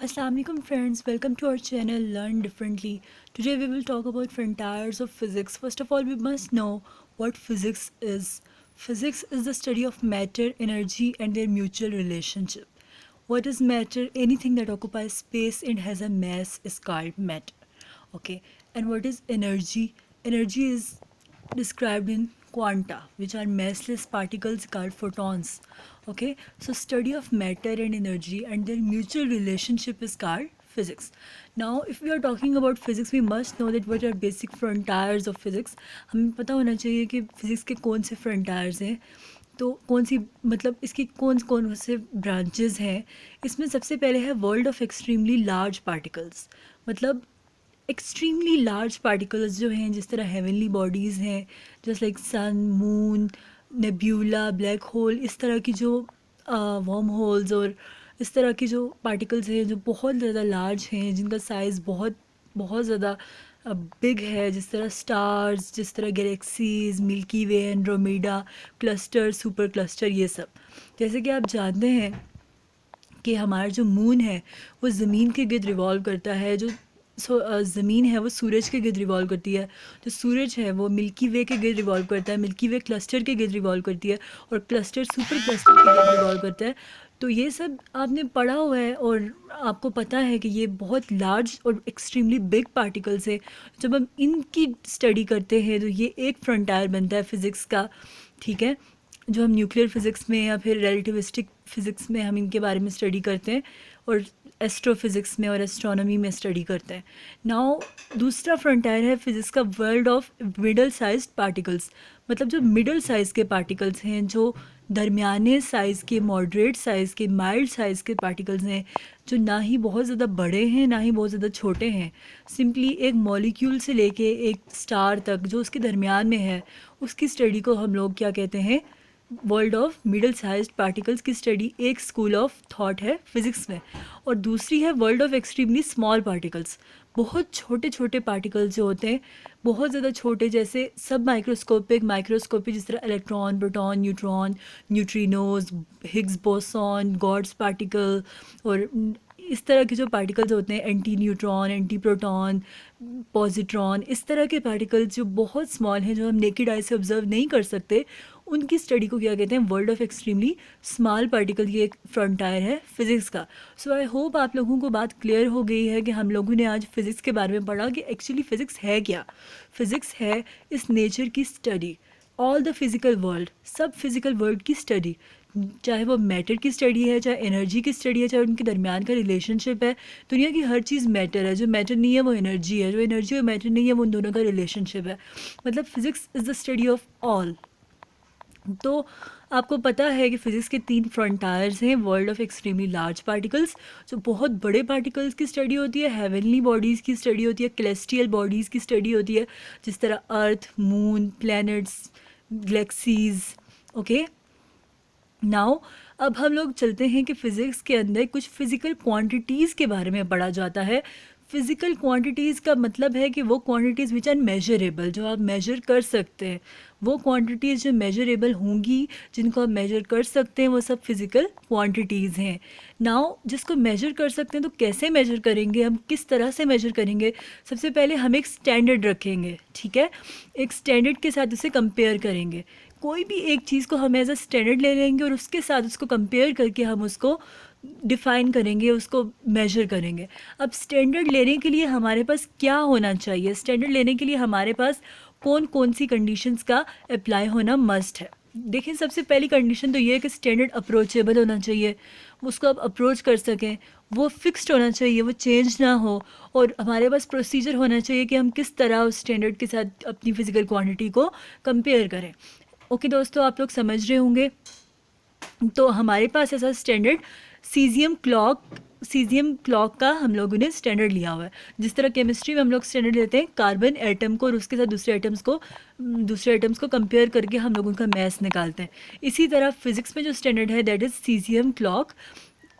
Assalamualaikum friends, welcome to our channel Learn Differently. Today we will talk about frontiers of physics. First of all, we must know what physics is. Physics is the study of matter, energy and their mutual relationship. What is matter? Anything that occupies space and has a mass is called matter. Okay, and what is energy? Energy is described in quanta, which are massless particles called photons. Okay, so study of matter and energy and their mutual relationship is called physics. Now if we are talking about physics, we must know that what are basic frontiers of physics. हमें पता होना चाहिए कि physics के कौन से frontiers हैं, तो कौन सी मतलब इसकी कौन कौन से ब्रांचेस हैं. इसमें सबसे पहले है world of extremely large particles. मतलब एक्सट्रीमली लार्ज पार्टिकल्स जो हैं, जिस तरह हेवनली बॉडीज़ हैं, जस्ट लाइक सन, मून, नेब्यूला, ब्लैक होल, इस तरह की जो वर्म होल्स और इस तरह की जो पार्टिकल्स हैं जो बहुत ज़्यादा लार्ज हैं, जिनका साइज़ बहुत बहुत ज़्यादा बिग है, जिस तरह स्टार्स, जिस तरह गैलेक्सीज, मिल्की वे, एंड्रोमेडा, क्लस्टर, सुपर क्लस्टर, ये सब. जैसे कि आप जानते हैं कि हमारा जो मून है वो ज़मीन के गिर्द रिवॉल्व करता है. जो ज़मीन है वो सूरज के गिर्द रिवॉल्व करती है. जो सूरज है वो मिल्की वे के गिर्द रिवॉल्व करता है. मिल्की वे क्लस्टर के गिर्द रिवॉल्व करती है और क्लस्टर सुपर क्लस्टर के गिर्द रिवॉल्व करता है. तो ये सब आपने पढ़ा हुआ है और आपको पता है कि ये बहुत लार्ज और एक्सट्रीमली बिग पार्टिकल्स है. जब हम इनकी स्टडी करते हैं तो ये एक फ्रंटायर बनता है फ़िज़िक्स का. ठीक है, जो हम न्यूक्लियर फ़िज़िक्स में या फिर रिलेटिविस्टिक फ़िज़िक्स में हम इनके बारे में स्टडी करते हैं और एस्ट्रोफिज़िक्स में और एस्ट्रोनॉमी में स्टडी करते हैं. नाउ दूसरा फ्रंटायर है फ़िज़िक्स का world of middle sized particles. मतलब जो मिडल साइज़ के पार्टिकल्स हैं, जो दरमियाने साइज़ के, मॉडरेट साइज़ के, माइल्ड साइज़ के पार्टिकल्स हैं, जो ना ही बहुत ज़्यादा बड़े हैं ना ही बहुत ज़्यादा छोटे हैं. सिंपली एक मॉलिक्यूल से लेके एक स्टार तक जो उसके दरमियान में है, उसकी स्टडी को हम लोग क्या कहते हैं, world of middle sized particles की स्टडी एक स्कूल ऑफ थॉट है फिज़िक्स में. और दूसरी है world of extremely small particles. बहुत छोटे छोटे पार्टिकल्स जो होते हैं, बहुत ज़्यादा छोटे, जैसे सब माइक्रोस्कोपिक, जिस तरह electron, proton, neutron, neutrinos, Higgs boson, God's particle और इस तरह के जो पार्टिकल्स होते हैं, anti neutron, anti proton, positron, इस तरह के पार्टिकल्स जो बहुत स्मॉल हैं, जो हम नेकेड आई से ऑब्जर्व नहीं कर सकते, उनकी स्टडी को क्या कहते हैं, world of extremely small particle. ये एक फ्रंटायर है फिज़िक्स का. सो आई होप आप लोगों को बात क्लियर हो गई है कि हम लोगों ने आज फिज़िक्स के बारे में पढ़ा कि एक्चुअली फ़िज़िक्स है क्या. फ़िज़िक्स है इस नेचर की study, all the physical world, सब फिज़िकल वर्ल्ड की स्टडी, चाहे वो मैटर की स्टडी है, चाहे एनर्जी की स्टडी है, चाहे उनके दरमियान का रिलेशनशिप है. दुनिया की हर चीज़ मैटर है, जो मैटर नहीं है वो एनर्जी है, जो एनर्जी और मैटर नहीं है वो उन दोनों का रिलेशनशिप है. मतलब physics is the study of all. तो आपको पता है कि फ़िज़िक्स के 3 फ्रंटायर्स हैं. World of extremely large particles, जो बहुत बड़े पार्टिकल्स की स्टडी होती है. हेवनली बॉडीज़ की स्टडी होती है. कैलेस्टियल बॉडीज़ की स्टडी होती है, जिस तरह earth, moon, planets, galaxies. Okay, now अब हम लोग चलते हैं कि फ़िज़िक्स के अंदर कुछ फ़िज़िकल क्वांटिटीज़ के बारे में पढ़ा जाता है. फ़िज़िकल क्वांटिटीज़ का मतलब है कि वो क्वांटिटीज़ विच आर मेजरेबल, जो आप मेजर कर सकते हैं. वो क्वांटिटीज़ जो मेजरेबल होंगी, जिनको आप मेजर कर सकते हैं, वो सब फिज़िकल क्वांटिटीज़ हैं. नाउ जिसको मेजर कर सकते हैं तो कैसे मेजर करेंगे, हम किस तरह से मेजर करेंगे. सबसे पहले हम एक स्टैंडर्ड रखेंगे. ठीक है, एक स्टैंडर्ड के साथ उसे कंपेयर करेंगे. कोई भी एक चीज़ को हम एज अ स्टैंडर्ड ले लेंगे और उसके साथ उसको कंपेयर करके हम उसको डिफ़ाइन करेंगे, उसको मेजर करेंगे. अब स्टैंडर्ड लेने के लिए हमारे पास क्या होना चाहिए, स्टैंडर्ड लेने के लिए हमारे पास कौन कौन सी कंडीशंस का अप्लाई होना मस्ट है. देखिए, सबसे पहली कंडीशन तो ये है कि स्टैंडर्ड अप्रोचेबल होना चाहिए, उसको आप अप्रोच कर सकें. वो फिक्स्ड होना चाहिए, वो चेंज ना हो. और हमारे पास प्रोसीजर होना चाहिए कि हम किस तरह उस स्टैंडर्ड के साथ अपनी फ़िज़िकल क्वांटिटी को कंपेयर करें. ओके दोस्तों, आप लोग समझ रहे होंगे. तो हमारे पास ऐसा स्टैंडर्ड सीज़ियम क्लॉक का हम लोगों ने स्टैंडर्ड लिया हुआ है. जिस तरह केमिस्ट्री में हम लोग स्टैंडर्ड लेते हैं कार्बन एटम को और उसके साथ दूसरे एटम्स को कंपेयर करके हम लोग उनका मैस निकालते हैं. इसी तरह फिज़िक्स में जो स्टैंडर्ड है दैट इज़ सीज़ियम क्लॉक.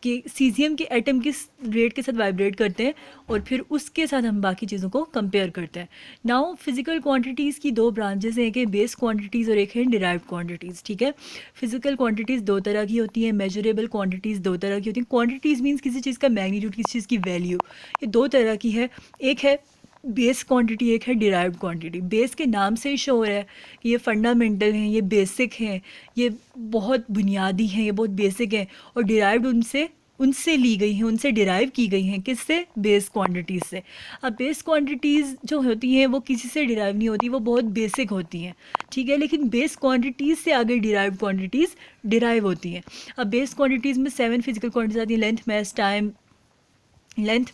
कि सीज़ियम के एटम किस रेट के साथ वाइब्रेट करते हैं और फिर उसके साथ हम बाकी चीज़ों को कंपेयर करते हैं. नाउ फिजिकल क्वांटिटीज़ की दो ब्रांचेस हैं, एक है बेस क्वांटिटीज़ और एक है डिराइव्ड क्वांटिटीज़. ठीक है, फिजिकल क्वांटिटीज़ दो तरह की होती हैं, मेजरेबल क्वांटिटीज़ दो तरह की होती हैं. क्वांटिटीज़ मीन्स किसी चीज़ का मैग्नीट्यूड, किसी चीज़ की वैल्यू, ये दो तरह की है. एक है बेस क्वांटिटी, एक है डिराइव्ड क्वांटिटी. बेस के नाम से ही शो हो रहा है कि ये फंडामेंटल हैं, ये बेसिक हैं, ये बहुत बुनियादी हैं, ये बहुत बेसिक हैं. और डिराइव्ड उनसे उनसे ली गई हैं, उनसे डिराइव की गई हैं. किससे? बेस क्वांटिटीज़ से. अब बेस क्वांटिटीज़ जो होती हैं वो किसी से डिराइव नहीं होती, वो बहुत बेसिक होती हैं. ठीक है, लेकिन बेस क्वांटिटीज़ से आगे डिराइव्ड क्वांटिटीज़ डिराइव होती हैं. अब बेस क्वांटिटीज़ में 7 फिजिकल क्वांटिटीज आती हैं: length,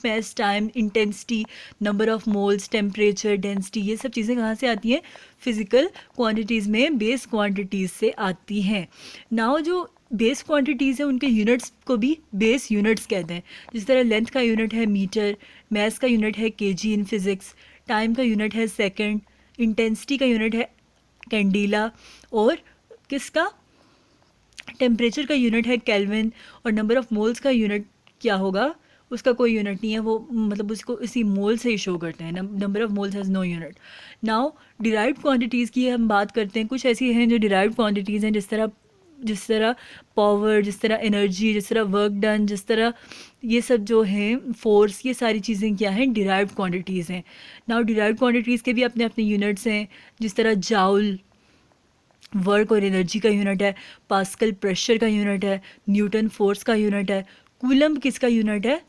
mass, time, intensity, number of moles, temperature, density. ये सब चीज़ें कहाँ से आती हैं? फिजिकल क्वांटिटीज़ में बेस क्वांटिटीज़ से आती हैं. नाउ जो बेस क्वांटिटीज़ हैं उनके यूनिट्स को भी बेस यूनिट्स कहते हैं. जिस तरह लेंथ का यूनिट है मीटर, मास का यूनिट है केजी इन फिज़िक्स, टाइम का यूनिट है सेकंड, इंटेंसिटी का यूनिट है कैंडीला, और किसका? टेम्परेचर का यूनिट है केल्विन, और नंबर ऑफ मोल्स का यूनिट क्या होगा? उसका कोई यूनिट नहीं है, वो मतलब उसको इसी मोल से ही शो करते हैं. Number of moles has no unit. Now derived quantities की हम बात करते हैं. कुछ ऐसी हैं जो डिराइव्ड क्वांटिटीज़ हैं, जिस तरह पावर, जिस तरह एनर्जी, जिस तरह वर्क डन, जिस तरह ये सब जो हैं फोर्स, ये सारी चीज़ें क्या हैं? डिराइव्ड क्वांटिटीज़ हैं. नाउ डिराइव्ड क्वांटिटीज़ के भी अपने अपने यूनिट्स हैं. जिस तरह जाउल वर्क और एनर्जी का यूनिट है, पास्कल प्रेशर का यूनिट है, न्यूटन फोर्स का यूनिट है, कूलम्ब किसका यूनिट है?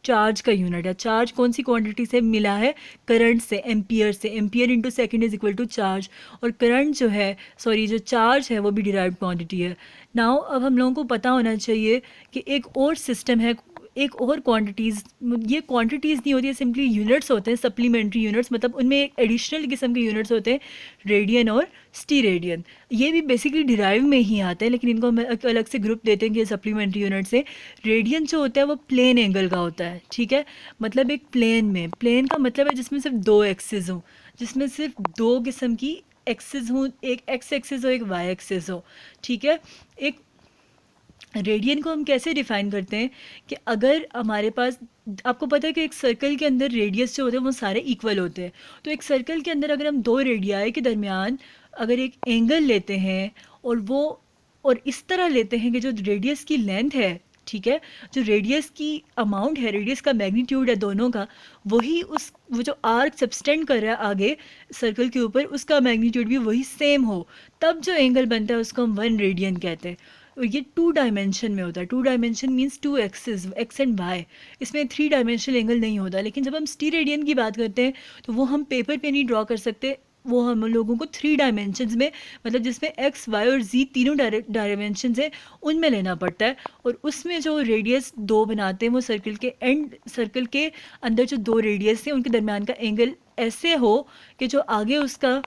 चार्ज का यूनिट है. चार्ज कौन सी क्वांटिटी से मिला है? करंट से, एम्पियर से. Ampere into second is equal to charge. और करंट जो है, जो चार्ज है वो भी डिराइव्ड क्वांटिटी है. नाउ अब हम लोगों को पता होना चाहिए कि एक और सिस्टम है, एक और क्वांटिटीज़. ये क्वांटिटीज़ नहीं होती है, सिंपली यूनिट्स होते हैं, सप्लीमेंट्री यूनिट्स. मतलब उनमें एक एडिशनल किस्म के यूनिट्स होते हैं, रेडियन और स्टीरेडियन. ये भी बेसिकली डिराइव में ही आते हैं, लेकिन इनको हम एक अलग से ग्रुप देते हैं कि सप्लीमेंट्री यूनिट्स है. रेडियन जो होता है वो प्लेन एंगल का होता है. ठीक है, मतलब एक प्लेन का मतलब है जिसमें सिर्फ दो एक्सिस हों, जिसमें सिर्फ दो किस्म की एक्सिस हों, एक एक्स एक्सिस हो, एक वाई एक्सिस हो. ठीक है, एक रेडियन को हम कैसे डिफ़ाइन करते हैं कि अगर हमारे पास, आपको पता है कि एक सर्कल के अंदर रेडियस जो होते हैं वो सारे इक्वल होते हैं. तो एक सर्कल के अंदर अगर हम दो रेडियाई के दरमियान अगर एक एंगल लेते हैं और इस तरह लेते हैं कि जो रेडियस की लेंथ है, ठीक है, जो रेडियस की अमाउंट है, रेडियस का मैग्नीट्यूड है दोनों का, वो जो आर्क सबस्टेंड कर रहा है आगे सर्कल के ऊपर, उसका मैग्नीट्यूड भी वही सेम हो, तब जो एंगल बनता है उसको हम 1 रेडियन कहते हैं. और ये 2 डायमेंशन में होता है. 2 dimension means 2 axis, X and Y. इसमें 3 डायमेंशनल एंगल नहीं होता. लेकिन जब हम स्टीरेडियन की बात करते हैं तो वो हम पेपर पे नहीं ड्रॉ कर सकते, वो हम लोगों को 3 डायमेंशंस में, मतलब जिसमें एक्स, वाई और जी तीनों डायमेंशंस हैं, उनमें लेना पड़ता है. और उसमें जो रेडियस 2 बनाते हैं वो सर्कल के अंदर जो 2 रेडियस हैं उनके दरमियान का एंगल ऐसे हो कि जो आगे उसका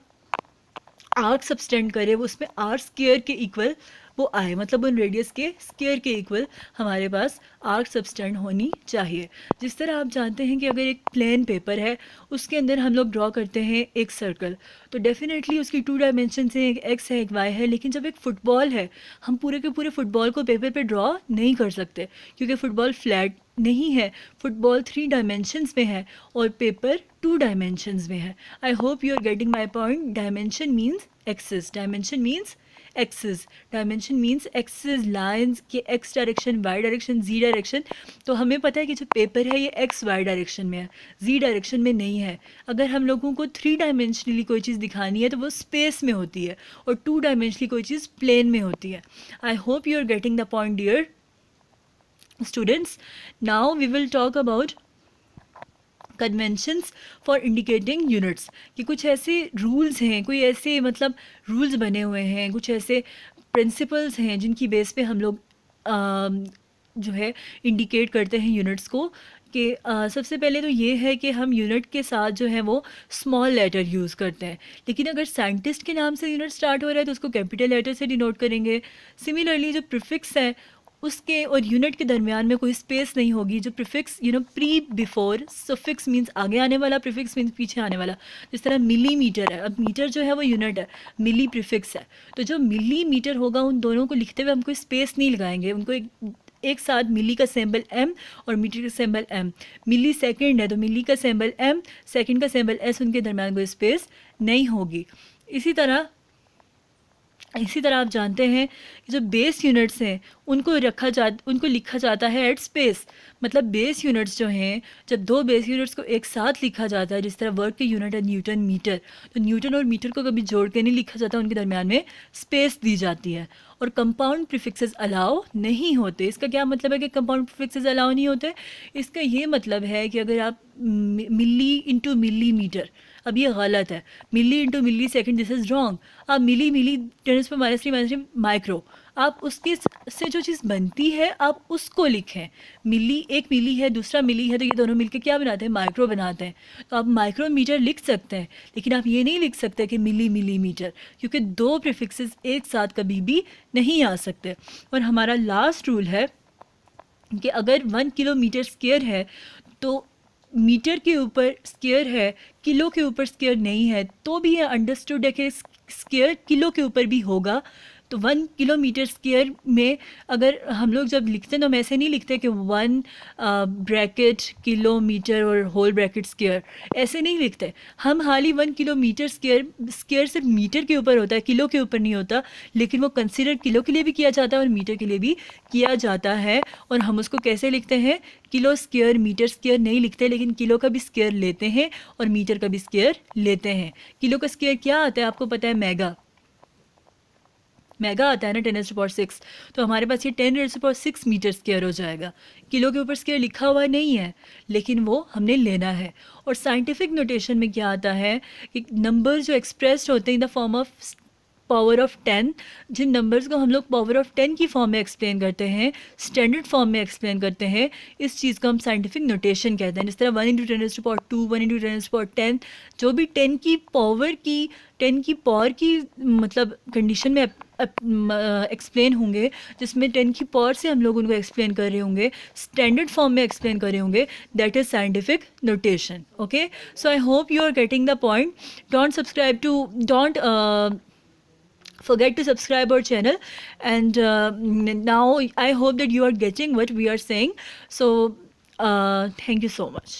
आर्क सबस्टेंड करे वो उसमें आर स्क्वायर के इक्वल वो आए. मतलब उन रेडियस के स्क्वायर के इक्वल हमारे पास आर्क सबस्टेंड होनी चाहिए. जिस तरह आप जानते हैं कि अगर एक प्लेन पेपर है उसके अंदर हम लोग ड्रॉ करते हैं एक सर्कल, तो डेफिनेटली उसकी 2 डायमेंशन है, एक एक्स है, एक वाई है. लेकिन जब एक फ़ुटबॉल है, हम पूरे के पूरे फुटबॉल को पेपर पे ड्रॉ नहीं कर सकते, क्योंकि फ़ुटबॉल फ्लैट नहीं है. फुटबॉल 3 डायमेंशंस में है और पेपर 2 डायमेंशंस में है. I hope you are getting my point. Dimension means axis, dimension means axis, dimension means axis lines के X direction, Y direction, Z direction. तो हमें पता है कि जो पेपर है ये एक्स वाई डायरेक्शन में है, जी डायरेक्शन में नहीं है. अगर हम लोगों को 3 डायमेंशनली कोई चीज़ दिखानी है तो वो स्पेस में होती है, और 2 डायमेंशनली कोई चीज़ प्लेन में होती है. I hope you are getting the point dear students. Now we will talk about conventions for indicating units. कि कुछ ऐसे रूल्स हैं, कोई ऐसे मतलब रूल्स बने हुए हैं, कुछ ऐसे प्रिंसिपल्स हैं जिनकी बेस पे हम लोग जो है इंडिकेट करते हैं यूनिट्स को. कि सबसे पहले तो ये है कि हम यूनिट के साथ जो है वो स्मॉल लेटर यूज़ करते हैं. लेकिन अगर साइंटिस्ट के नाम से यूनिट स्टार्ट हो रहा है तो उसको कैपिटल लेटर से डिनोट करेंगे. सिमिलरली जो प्रीफिक्स है उसके और यूनिट के दरमियान में कोई स्पेस नहीं होगी. जो prefix pre before, suffix means आगे आने वाला, प्रीफिक्स मीन्स पीछे आने वाला. जिस तरह मिलीमीटर है, अब मीटर जो है वो यूनिट है, मिली प्रीफिक्स है, तो जो मिलीमीटर होगा उन दोनों को लिखते हुए हम कोई स्पेस नहीं लगाएंगे, उनको एक साथ मिली का सिंबल m और मीटर का सिंबल m, मिली सेकेंड है तो मिली का सिंबल m, सेकेंड का सिंबल s, उनके दरम्यान कोई स्पेस नहीं होगी। इसी तरह आप जानते हैं कि जो बेस यूनिट्स हैं उनको लिखा जाता है एट स्पेस। मतलब बेस यूनिट्स जो हैं, जब दो बेस यूनिट्स को एक साथ लिखा जाता है, जिस तरह वर्क के यूनिट है न्यूटन मीटर, तो न्यूटन और मीटर को कभी जोड़ के नहीं लिखा जाता, उनके दरमियान में स्पेस दी जाती है। और कंपाउंड प्रीफिक्सेस अलाउ नहीं होते। इसका क्या मतलब है कि कंपाउंड प्रीफिक्सेस अलाउ नहीं होते? इसका ये मतलब है कि अगर आप मिली इंटू मिलीमीटर, अब ये गलत है, milli into millisecond, this is wrong. आप मिली 10⁻³ माइक्रो, आप उसके से जो चीज़ बनती है आप उसको लिखें। एक मिली है, दूसरा मिली है, तो ये दोनों मिलके क्या बनाते हैं? माइक्रो बनाते हैं। तो आप माइक्रोमीटर लिख सकते हैं, लेकिन आप ये नहीं लिख सकते कि मिलीमीटर, क्योंकि दो प्रीफिक्सेस एक साथ कभी भी नहीं आ सकते। और हमारा लास्ट रूल है कि अगर 1 किलोमीटर स्क्वायर है तो मीटर के ऊपर स्क्वायर है, किलो के ऊपर स्क्वायर नहीं है, तो भी ये अंडरस्टूड है कि स्क्वायर किलो के ऊपर भी होगा। तो 1 किलोमीटर स्क्वायर में अगर हम लोग जब लिखते हैं तो हम ऐसे नहीं लिखते कि 1 ब्रैकेट किलोमीटर और होल ब्रैकेट स्क्वायर, ऐसे नहीं लिखते हम। हाल ही 1 किलोमीटर स्क्वायर सिर्फ मीटर के ऊपर होता है, किलो के ऊपर नहीं होता, लेकिन वो कंसिडर किलो के लिए भी किया जाता है और मीटर के लिए भी किया जाता है। और हम उसको कैसे लिखते हैं? किलो स्क्वायर मीटर स्क्वायर नहीं लिखते, लेकिन किलो का भी स्क्वायर लेते हैं और मीटर का भी स्क्वायर लेते हैं। किलो का स्क्वायर क्या आता है आपको पता है? मेगा आता है ना, 10⁻⁶। तो हमारे पास ये 10⁻⁶ मीटर स्क्वायर हो जाएगा। किलो के ऊपर स्क्वायर लिखा हुआ नहीं है, लेकिन वो हमने लेना है। और साइंटिफिक नोटेशन में क्या आता है कि नंबर जो एक्सप्रेस्ड होते हैं in the form of power of 10, जिन नंबर्स को हम लोग पावर ऑफ 10 की फॉर्म में एक्सप्लेन करते हैं, स्टैंडर्ड फॉर्म में एक्सप्लेन करते हैं, इस चीज़ को हम साइंटिफिक नोटेशन कहते हैं। जिस तरह 1 × 10⁻², 1 × 10⁻10, जो भी 10 की पावर की मतलब कंडीशन में एक्सप्लेन होंगे, जिसमें 10 की पावर से हम लोग उनको एक्सप्लेन कर रहे होंगे, स्टैंडर्ड फॉर्म में एक्सप्लेन कर रहे होंगे, that is scientific notation. Okay, so I hope you are getting the point. Don't forget to subscribe our channel, and now I hope that you are getting what we are saying. So thank you so much.